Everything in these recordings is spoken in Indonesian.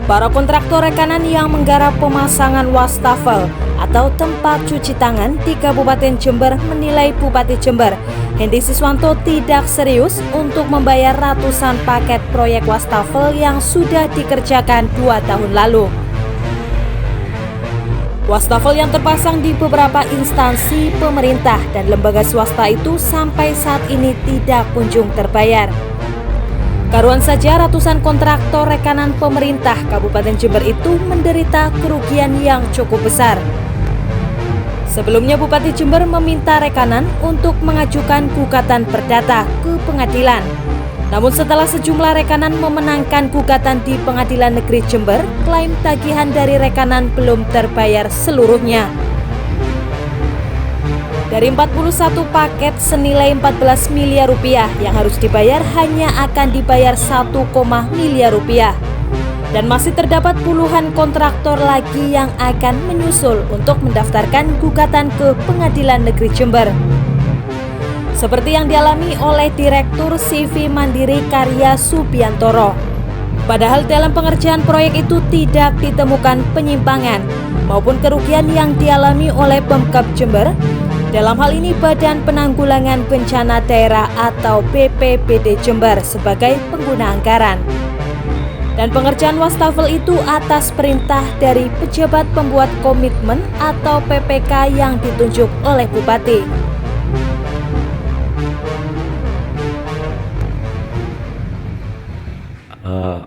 Para kontraktor rekanan yang menggarap pemasangan wastafel atau tempat cuci tangan di Kabupaten Jember menilai Bupati Jember, Hendy Siswanto, tidak serius untuk membayar ratusan paket proyek wastafel yang sudah dikerjakan 2 tahun lalu. Wastafel yang terpasang di beberapa instansi pemerintah dan lembaga swasta itu sampai saat ini tidak kunjung terbayar. Karuan saja ratusan kontraktor rekanan pemerintah Kabupaten Jember itu menderita kerugian yang cukup besar. Sebelumnya Bupati Jember meminta rekanan untuk mengajukan gugatan perdata ke pengadilan. Namun setelah sejumlah rekanan memenangkan gugatan di Pengadilan Negeri Jember, klaim tagihan dari rekanan belum terbayar seluruhnya. Dari 41 paket senilai 14 miliar rupiah yang harus dibayar hanya akan dibayar 1, miliar rupiah. Dan masih terdapat puluhan kontraktor lagi yang akan menyusul untuk mendaftarkan gugatan ke Pengadilan Negeri Jember. Seperti yang dialami oleh Direktur CV Mandiri Karya Subiantoro. Padahal dalam pengerjaan proyek itu tidak ditemukan penyimpangan maupun kerugian yang dialami oleh Pemkab Jember. Dalam hal ini Badan Penanggulangan Bencana Daerah atau BPBD Jember sebagai pengguna anggaran. Dan pengerjaan wastafel itu atas perintah dari pejabat pembuat komitmen atau PPK yang ditunjuk oleh Bupati.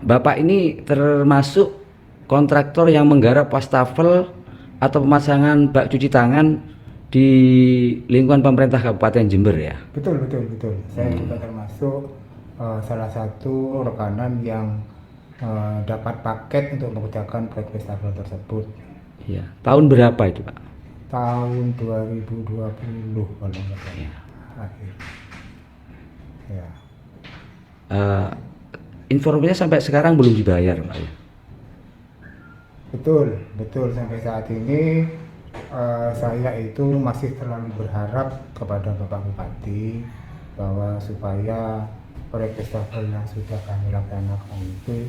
Bapak ini termasuk kontraktor yang menggarap wastafel atau pemasangan bak cuci tangan di lingkungan pemerintah Kabupaten Jember ya? Betul. Saya juga termasuk salah satu rekanan yang dapat paket untuk mengerjakan proyek wastafel tersebut. Iya. Tahun berapa itu Pak? Tahun 2020 kalau nggak salah. Ya. Akhir. Ya. Informasinya sampai sekarang belum dibayar Pak ya? Betul sampai saat ini. Saya itu masih terlalu berharap kepada Bapak Bupati bahwa supaya proyek wastafel yang sudah kami laksanakan itu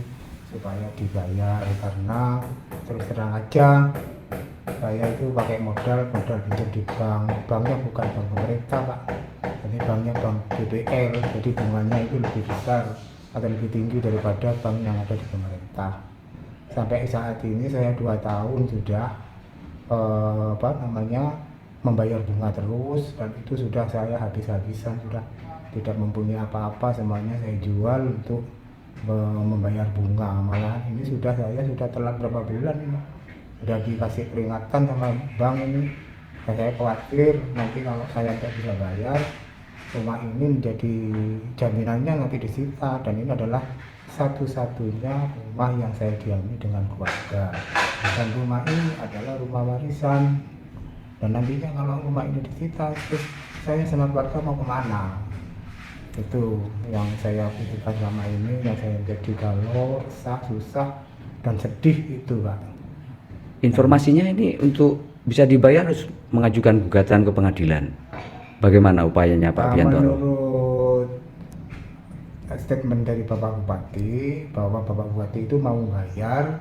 supaya dibayar, karena terus terang aja saya itu pakai modal pinjam di banknya bukan bank pemerintah Pak, jadi banknya bank BPL, jadi bunganya itu lebih besar atau lebih tinggi daripada bank yang ada di pemerintah. Sampai saat ini saya 2 tahun sudah membayar bunga terus, dan itu sudah saya habis-habisan, sudah tidak mempunyai apa-apa, semuanya saya jual untuk membayar bunga. Malah ini saya sudah telat berapa bulan ini, sudah dikasih peringatan sama bank ini. Saya khawatir nanti kalau saya tidak bisa bayar, rumah ini menjadi jaminannya nanti disita, dan ini adalah satu-satunya rumah yang saya diami dengan keluarga, dan rumah ini adalah rumah warisan, dan nantinya kalau rumah ini disita, terus saya sama keluarga mau kemana? Itu yang saya pikirkan selama ini, yang saya jadi galau, resah, susah, dan sedih itu Pak. Informasinya ini untuk bisa dibayar harus mengajukan gugatan ke pengadilan. Bagaimana upayanya Pak Biantoro? Menurut statement dari Bapak Bupati, bahwa Bapak Bupati itu mau bayar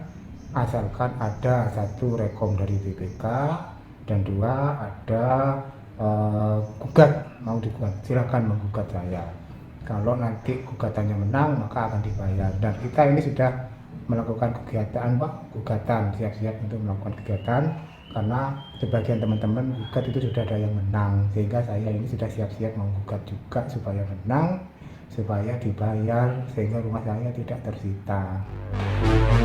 asalkan ada 1 rekom dari BPK, dan 2 ada mau digugat, silakan menggugat saya. Kalau nanti gugatannya menang maka akan dibayar, dan kita ini sudah melakukan kegiatan Pak, gugatan, siap-siap untuk melakukan kegiatan, karena sebagian teman-teman gugat itu sudah ada yang menang, sehingga saya ini sudah siap-siap menggugat juga supaya menang, supaya dibayar, sehingga rumah saya tidak tersita.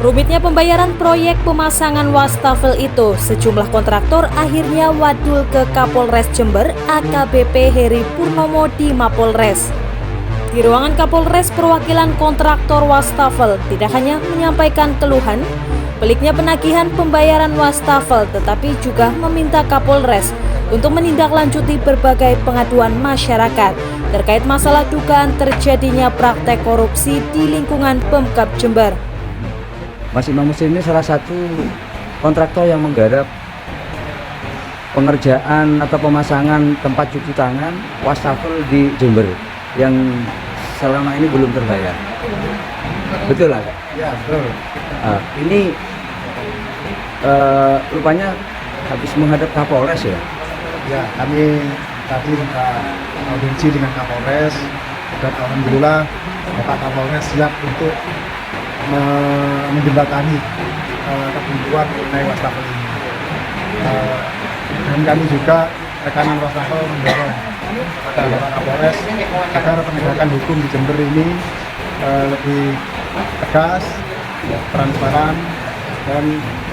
Rumitnya pembayaran proyek pemasangan wastafel itu, sejumlah kontraktor akhirnya wadul ke Kapolres Jember AKBP Heri Purnomo di Mapolres. Di ruangan Kapolres, perwakilan kontraktor wastafel tidak hanya menyampaikan keluhan peliknya penagihan pembayaran wastafel, tetapi juga meminta Kapolres untuk menindaklanjuti berbagai pengaduan masyarakat terkait masalah dugaan terjadinya praktek korupsi di lingkungan Pemkab Jember. Mas Imam Muslim ini salah satu kontraktor yang menggarap pengerjaan atau pemasangan tempat cuci tangan wastafel di Jember yang selama ini belum terbayar. Betul lah, Kak? Ya, betul. Ini rupanya habis menghadap Kapolres ya? Ya, kami tadi sudah audiensi dengan Kapolres dan alhamdulillah Bapak Kapolres siap untuk menjembatani kebutuhan mengenai wastafel ini. Dan kami juga rekanan wastafel mendorong kepada Bapak Kapolres agar penegakan hukum di Jember ini lebih tegas, transparan, dan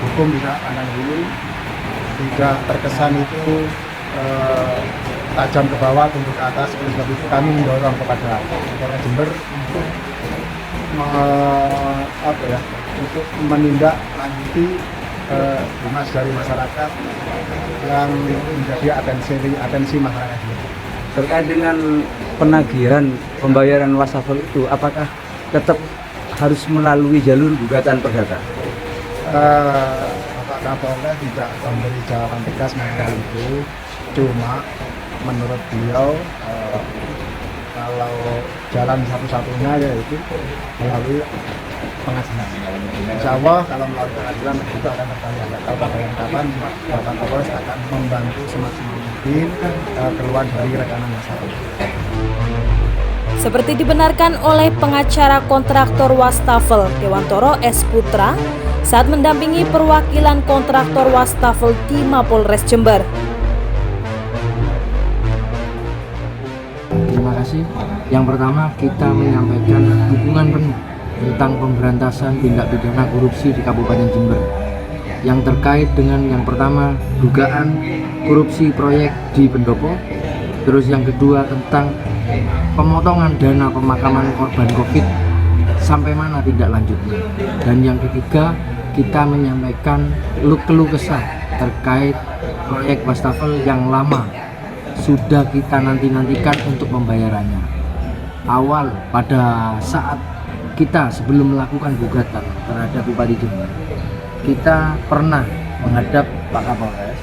hukum tidak pandang bulu, tidak terkesan itu tajam ke bawah, tumbuh ke atas. Oleh sebab itu kami mendorong kepada Polres Jember untuk untuk menindaklanjuti humas dari masyarakat yang menjadi atensi masyarakat ini. Terkait dengan penagihan pembayaran wastafel itu, apakah tetap harus melalui jalur gugatan perdata? Bapak Kapolres tidak memberi jawaban tegas mengenai itu, cuma menurut beliau kalau jalan satu-satunya yaitu melalui pengadilan. Insya Allah kalau melalui pengadilan itu akan tertangani. Kalau kapan Bapak Kapolres akan membantu semaksimal mungkin keluar dari rekanan masalah. Seperti dibenarkan oleh pengacara kontraktor wastafel Dewantoro S. Putra saat mendampingi perwakilan kontraktor wastafel di Mapolres Jember. Terima kasih. Yang pertama, kita menyampaikan dukungan penuh tentang pemberantasan tindak pidana korupsi di Kabupaten Jember. Yang terkait dengan yang pertama, dugaan korupsi proyek di Pendopo. Terus yang kedua tentang pemotongan dana pemakaman korban COVID, sampai mana tindak lanjutnya. Dan yang ketiga, kita menyampaikan keluh kesah terkait proyek wastafel yang lama sudah kita nantikan untuk pembayarannya. Awal pada saat kita sebelum melakukan gugatan terhadap Bupati Jember, kita pernah menghadap Pak Kapolres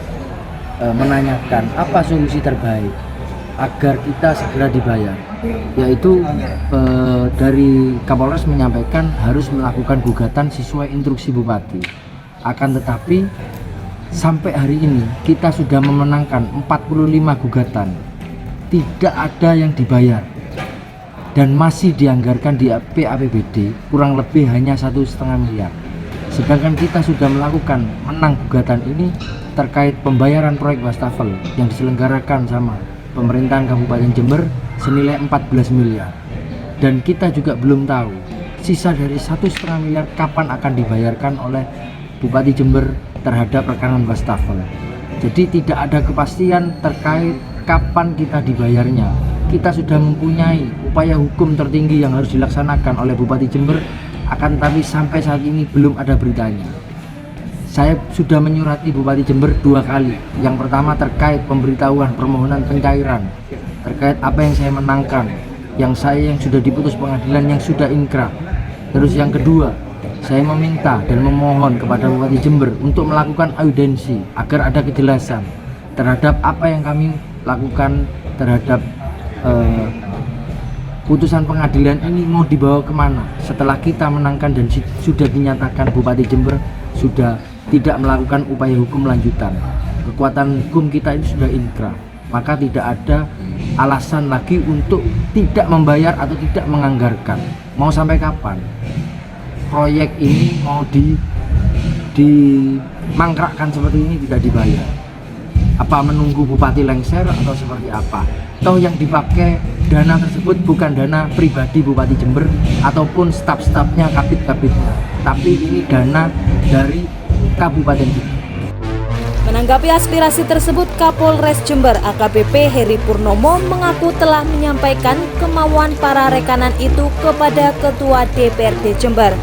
menanyakan apa solusi terbaik agar kita segera dibayar, yaitu dari Kapolres menyampaikan harus melakukan gugatan sesuai instruksi Bupati. Akan tetapi sampai hari ini kita sudah memenangkan 45 gugatan, tidak ada yang dibayar dan masih dianggarkan di PAPBD kurang lebih hanya 1,5 miliar. Sedangkan kita sudah melakukan menang gugatan ini terkait pembayaran proyek wastafel yang diselenggarakan sama pemerintahan Kabupaten Jember senilai 14 miliar. Dan kita juga belum tahu sisa dari 1,5 miliar kapan akan dibayarkan oleh Bupati Jember terhadap rekanan wastafel. Jadi tidak ada kepastian terkait kapan kita dibayarnya. Kita sudah mempunyai upaya hukum tertinggi yang harus dilaksanakan oleh Bupati Jember, akan tapi sampai saat ini belum ada beritanya. Saya sudah menyurati Bupati Jember 2 kali. Yang pertama terkait pemberitahuan permohonan pencairan terkait apa yang saya menangkan, yang sudah diputus pengadilan, yang sudah inkrah. Terus yang kedua, saya meminta dan memohon kepada Bupati Jember untuk melakukan audiensi agar ada kejelasan terhadap apa yang kami lakukan terhadap putusan pengadilan ini mau dibawa kemana setelah kita menangkan dan sudah dinyatakan Bupati Jember sudah tidak melakukan upaya hukum lanjutan. Kekuatan hukum kita ini sudah inkrah, maka tidak ada alasan lagi untuk tidak membayar atau tidak menganggarkan. Mau sampai kapan proyek ini mau dimangkrakkan seperti ini tidak dibayar? Apa menunggu bupati lengser atau seperti apa? Toh yang dipakai dana tersebut bukan dana pribadi Bupati Jember ataupun staf-stafnya, kabit-kabitnya, tapi ini dana dari Kabupaten Jember. Menanggapi aspirasi tersebut, Kapolres Jember AKBP Heri Purnomo mengaku telah menyampaikan kemauan para rekanan itu kepada Ketua DPRD Jember.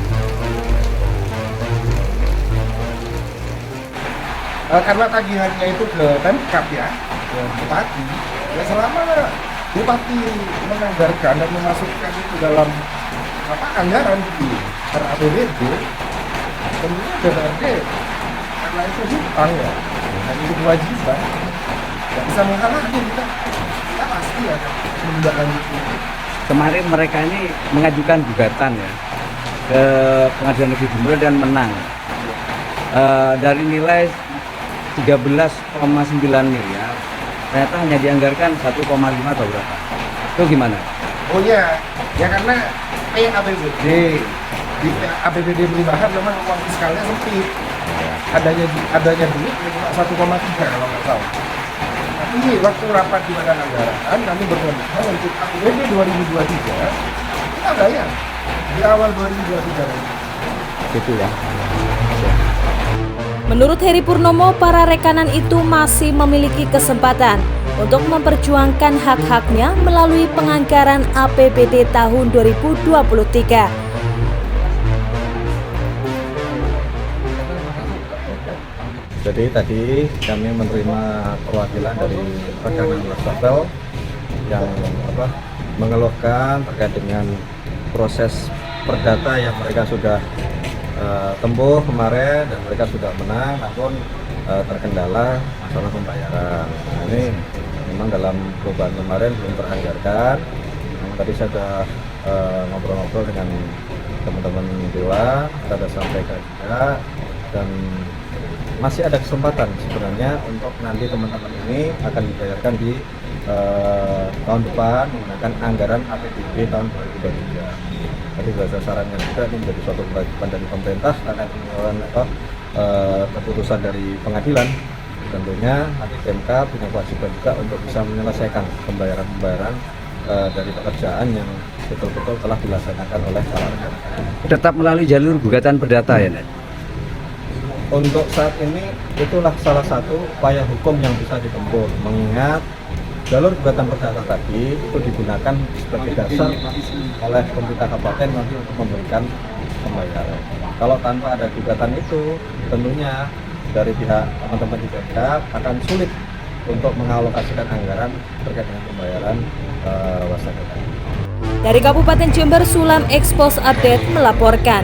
Karena tagihannya itu ke Pemkab ya, ke Bupati. Ya selama Bupati menganggarkan dan memasukkan itu dalam anggaran di RAPBD, tentunya DPRD karena itu hutang ya, dan itu kewajiban. Tidak bisa menghalangi kita pasti akan menindaklanjuti. Kemarin mereka ini mengajukan gugatan ya, ke Pengadilan Negeri Jember dan menang. Dari nilai 13,9 miliar ternyata hanya dianggarkan 1,5 atau berapa? Itu gimana? Oh ya, ya karena APBD di APBD perubahan memang uang fiskalnya sempit. Adanya duit cuma 1,3 kalau nggak salah. Tapi waktu rapat di Badan Anggaran kami berkomitmen untuk APBD 2023 kita bayar di awal 2023. Gitu ya. Menurut Heri Purnomo, para rekanan itu masih memiliki kesempatan untuk memperjuangkan hak-haknya melalui penganggaran APBD tahun 2023. Jadi tadi kami menerima perwakilan dari rekanan wastafel yang mengeluhkan terkait dengan proses perdata yang mereka sudah tempuh kemarin dan mereka sudah menang, namun terkendala masalah pembayaran. Nah, ini memang dalam perubahan kemarin belum teranggarkan. Tadi saya sudah ngobrol-ngobrol dengan teman-teman Dewa, kita sudah sampaikan juga, dan masih ada kesempatan sebenarnya untuk nanti teman-teman ini akan dibayarkan di tahun depan menggunakan anggaran APBD tahun 2023. Tadi saya sarankan juga ini menjadi suatu kewajiban dari pemerintah karena keputusan dari pengadilan. Tentunya nanti MK punya kewajiban juga untuk bisa menyelesaikan pembayaran dari pekerjaan yang betul-betul telah dilaksanakan oleh para rekan. Tetap melalui jalur gugatan perdata ya, Net? Untuk saat ini itulah salah satu upaya hukum yang bisa ditempuh, mengingat jalur gugatan perdata tadi itu digunakan sebagai dasar oleh pemerintah kabupaten nanti untuk memberikan pembayaran. Kalau tanpa ada gugatan itu, tentunya dari pihak teman-teman di Pemda akan sulit untuk mengalokasikan anggaran terkait dengan pembayaran wastafel. Dari Kabupaten Jember, Sulam Expos Update melaporkan.